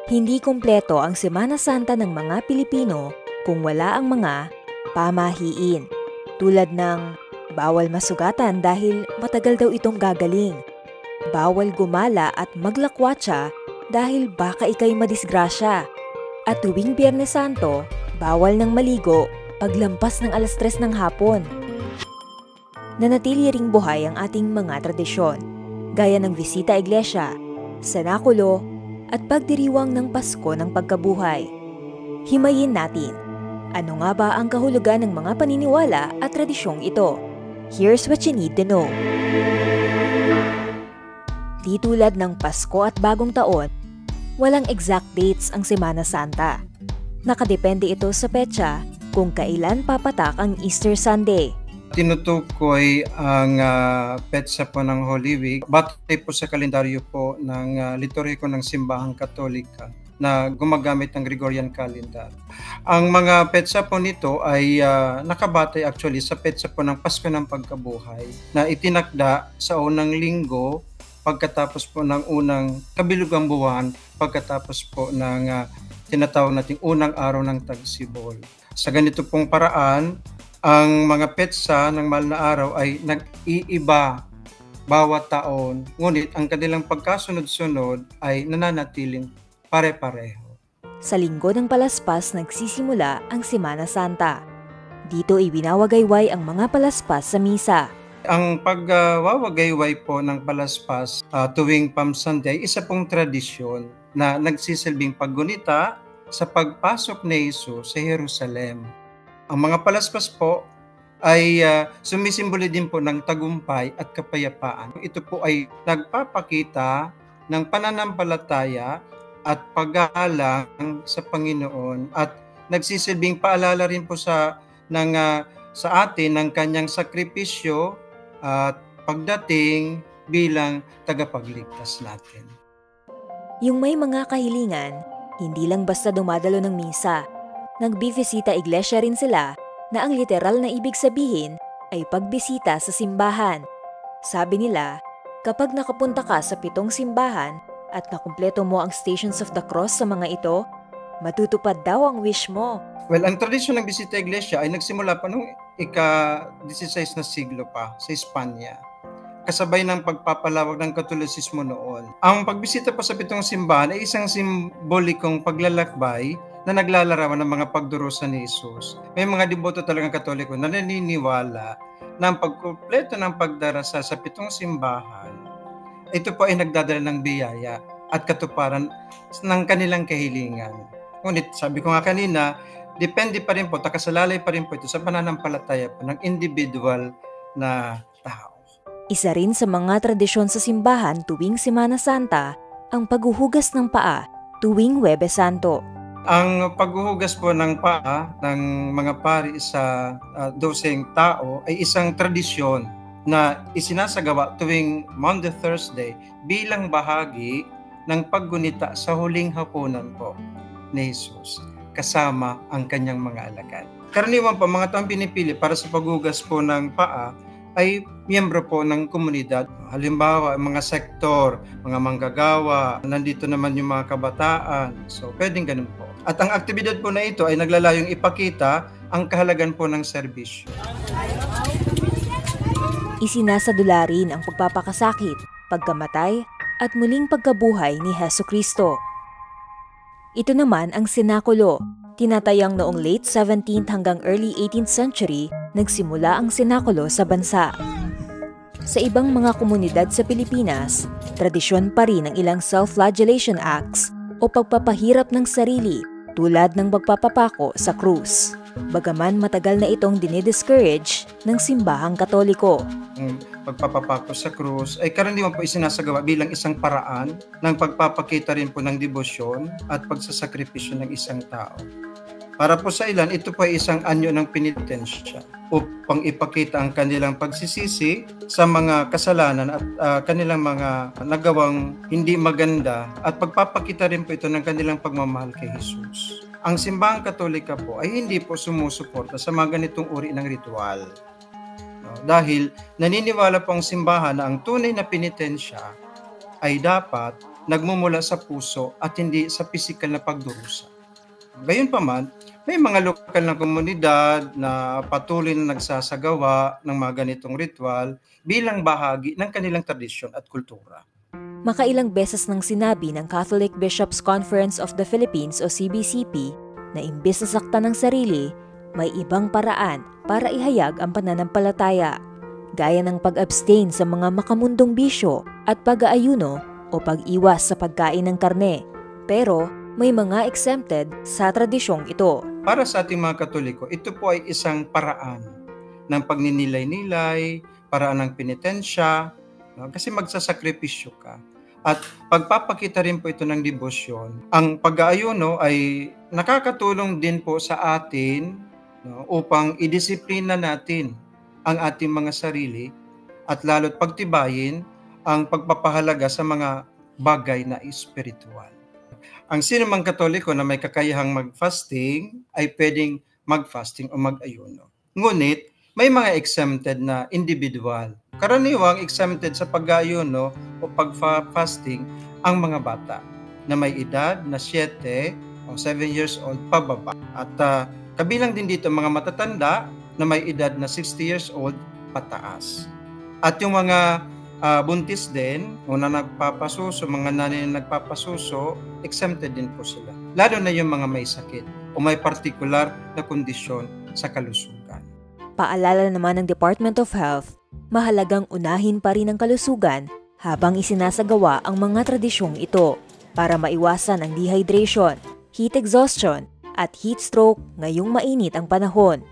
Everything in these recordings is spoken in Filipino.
Hindi kumpleto ang Semana Santa ng mga Pilipino kung wala ang mga pamahiin. Tulad ng bawal masugatan dahil matagal daw itong gagaling. Bawal gumala at maglakwatsa dahil baka ikay madisgrasya. At tuwing Biyernes Santo, bawal nang maligo paglampas ng 3:00 ng hapon. Nanatili ring buhay ang ating mga tradisyon, gaya ng bisita iglesia, senakulo, at pagdiriwang ng Pasko ng Pagkabuhay. Himayin natin, ano nga ba ang kahulugan ng mga paniniwala at tradisyong ito? Here's what you need to know. Di tulad ng Pasko at Bagong Taon, walang exact dates ang Semana Santa. Nakadepende ito sa petsa kung kailan papatak ang Easter Sunday. Tinutukoy ang petsa po ng Holy Week batay po sa kalendaryo po ng liturhiko ng Simbahang Katolika na gumagamit ng Gregorian calendar. Ang mga petsa po nito ay nakabatay actually sa petsa po ng Pasko ng Pagkabuhay na itinakda sa unang linggo pagkatapos po ng unang kabilugang buwan, pagkatapos po ng tinatawag nating unang araw ng Tagsibol. Sa ganito pong paraan, ang mga petsa ng mahal na araw ay nag-iiba bawat taon, ngunit ang kanilang pagkasunod-sunod ay nananatiling pare-pareho. Sa linggo ng Palaspas nagsisimula ang Semana Santa. Dito ibinawagayway ang mga palaspas sa misa. Ang pagwawagayway po ng palaspas tuwing Palm Sunday ay isa pong tradisyon na nagsisilbing paggunita sa pagpasok ni Jesus sa Jerusalem. Ang mga palaspas po ay sumisimbolo din po ng tagumpay at kapayapaan. Ito po ay nagpapakita ng pananampalataya at paggalang sa Panginoon at nagsisilbing paalala rin po sa atin ng kanyang sakripisyo at pagdating bilang tagapagligtas natin. Yung may mga kahilingan, hindi lang basta dumadalo ng misa. Nagbibisita iglesia rin sila na ang literal na ibig sabihin ay pagbisita sa simbahan. Sabi nila, kapag nakapunta ka sa 7 simbahan at nakumpleto mo ang Stations of the Cross sa mga ito, matutupad daw ang wish mo. Well, ang tradisyon ng bisita iglesia ay nagsimula pa noong ika-16 na siglo pa sa Espanya, kasabay ng pagpapalawak ng Katolisismo noon. Ang pagbisita pa sa 7 simbahan ay isang simbolikong paglalakbay na naglalarawan ng mga pagdurusa ni Jesus. May mga deboto talagang Katoliko na naniniwala na ang pagkumpleto ng pagdarasa sa 7 simbahan, ito po ay nagdadala ng biyaya at katuparan ng kanilang kahilingan. Ngunit sabi ko nga kanina, depende pa rin po, takasalalay pa rin po ito sa pananampalataya po ng individual na tao. Isa rin sa mga tradisyon sa simbahan tuwing Semana Santa ang paghuhugas ng paa tuwing Huwebes Santo. Ang paghuhugas po ng paa ng mga pari sa 12 tao ay isang tradisyon na isinasagawa tuwing Monday, Thursday bilang bahagi ng paggunita sa huling hapunan po ni Jesus kasama ang kanyang mga alagad. Karaniwan po mga taong pinipili para sa paghugas po ng paa ay miyembro po ng komunidad. Halimbawa, mga sektor, mga manggagawa, nandito naman yung mga kabataan. So, pwedeng ganun po. At ang aktibidad po na ito ay naglalayong ipakita ang kahalagan po ng serbisyo. Isinasadula rin ang pagpapakasakit, pagkamatay, at muling pagkabuhay ni Hesukristo. Ito naman ang senakulo. Tinatayang noong late 17th hanggang early 18th century, nagsimula ang senakulo sa bansa. Sa ibang mga komunidad sa Pilipinas, tradisyon pa rin ang ilang self-flagellation acts o pagpapahirap ng sarili tulad ng pagpapapako sa krus. Bagaman matagal na itong dinidiscourage ng simbahang Katoliko. Ang pagpapapako sa krus ay karaniwan po isinasagawa bilang isang paraan ng pagpapakita rin po ng debosyon at pagsasakripisyo ng isang tao. Para po sa ilan, ito po ay isang anyo ng penitensya upang ipakita ang kanilang pagsisisi sa mga kasalanan at kanilang mga nagawang hindi maganda at pagpapakita rin po ito ng kanilang pagmamahal kay Jesus. Ang simbahang Katolika po ay hindi po sumusuporta sa mga ganitong uri ng ritual. Dahil naniniwala po ang simbahan na ang tunay na penitensya ay dapat nagmumula sa puso at hindi sa pisikal na pagdurusa. Gayunpaman, may mga lokal na komunidad na patuloy na nagsasagawa ng mga ganitong ritual bilang bahagi ng kanilang tradisyon at kultura. Makailang beses nang sinabi ng Catholic Bishops' Conference of the Philippines o CBCP na imbes na saktan ng sarili, may ibang paraan para ihayag ang pananampalataya, gaya ng pag-abstain sa mga makamundong bisyo at pag-aayuno o pag-iwas sa pagkain ng karne. Pero may mga exempted sa tradisyong ito. Para sa ating mga Katoliko, ito po ay isang paraan ng pagninilay-nilay, paraan ng penitensya, kasi magsasakripisyo ka. At pagpapakita rin po ito ng debosyon. Ang pag-aayuno ay nakakatulong din po sa atin upang idisiplina natin ang ating mga sarili at lalo't pagtibayin ang pagpapahalaga sa mga bagay na espiritual. Ang sino mang Katoliko na may kakayahang mag-fasting ay pwedeng mag-fasting o mag-ayuno. Ngunit, may mga exempted na individual. Karaniwang exempted sa pag-ayuno o pag-fasting ang mga bata na may edad na 7 o 7 years old pababa. At kabilang din dito mga matatanda na may edad na 60 years old pataas. At yung mga buntis din, o na nagpapasuso, mga nanay na nagpapasuso, exempted din po sila. Lalo na yung mga may sakit o may particular na kondisyon sa kalusugan. Paalala naman ng Department of Health, mahalagang unahin pa rin ang kalusugan habang isinasagawa ang mga tradisyong ito para maiwasan ang dehydration, heat exhaustion at heat stroke ngayong mainit ang panahon.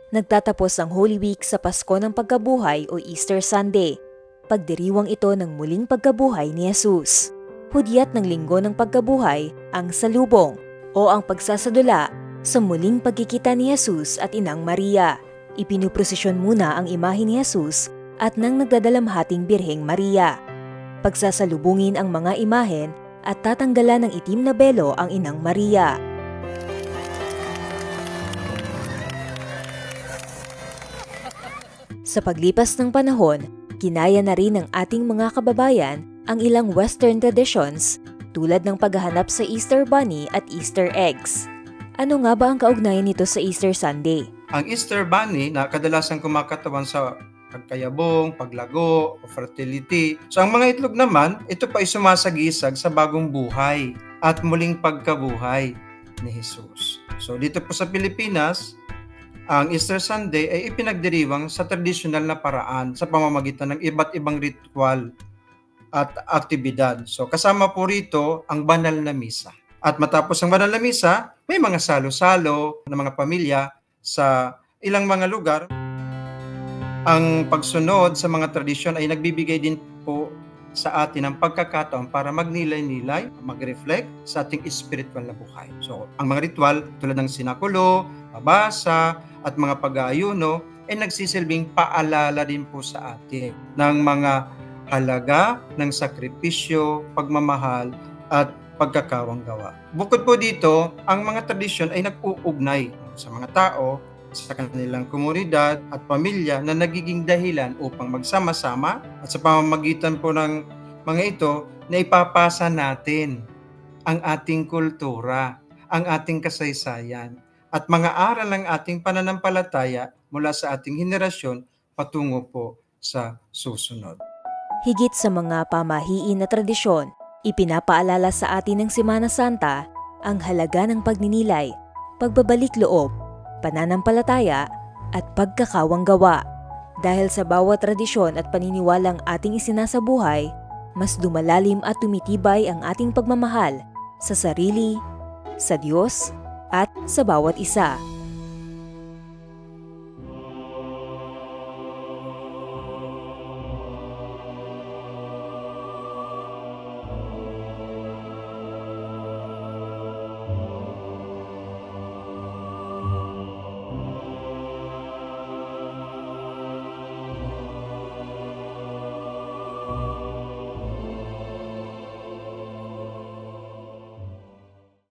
Nagtatapos ang Holy Week sa Pasko ng Pagkabuhay o Easter Sunday. Pagdiriwang ito ng muling pagkabuhay ni Jesus. Hudyat ng Linggo ng Pagkabuhay ang salubong o ang pagsasadula sa muling pagkikita ni Jesus at Inang Maria. Ipinuprosesyon muna ang imahe ni Jesus at ng nagdadalamhating Birheng Maria. Pagsasalubungin ang mga imahen at tatanggalan ng itim na belo ang Inang Maria. Sa paglipas ng panahon, kinaya na rin ng ating mga kababayan ang ilang Western traditions tulad ng paghahanap sa Easter Bunny at Easter eggs. Ano nga ba ang kaugnayan nito sa Easter Sunday? Ang Easter Bunny na kadalasan kumakatawan sa pagkayabong, paglago, o fertility. So ang mga itlog naman, ito pa ay sumasagisag sa bagong buhay at muling pagkabuhay ni Jesus. So dito po sa Pilipinas, ang Easter Sunday ay ipinagdiriwang sa tradisyonal na paraan sa pamamagitan ng iba't ibang ritual at aktibidad. So kasama po rito ang banal na misa. At matapos ang banal na misa, may mga salo-salo ng mga pamilya sa ilang mga lugar. Ang pagsunod sa mga tradisyon ay nagbibigay din po sa atin ng pagkakataon para magnilay-nilay, mag-reflect sa ating spiritual na buhay. So, ang mga ritual tulad ng sinakulo, pabasa, at mga pag-aayuno ay nagsisilbing paalala din po sa atin ng mga halaga ng sakripisyo, pagmamahal, at pagkakawanggawa. Bukod po dito, ang mga tradisyon ay nag-uugnay sa mga tao, sa kanilang komunidad at pamilya na nagiging dahilan upang magsama-sama at sa pamamagitan po ng mga ito na ipapasa natin ang ating kultura, ang ating kasaysayan at mga aral ng ating pananampalataya mula sa ating henerasyon patungo po sa susunod. Higit sa mga pamahiin na tradisyon, ipinapaalala sa atin ng Semana Santa ang halaga ng pagninilay, pagbabalik loob, pananampalataya at pagkakawanggawa. Dahil sa bawat tradisyon at paniniwalang ating isinasabuhay, mas lumalalim at tumitibay ang ating pagmamahal sa sarili, sa Diyos at sa bawat isa.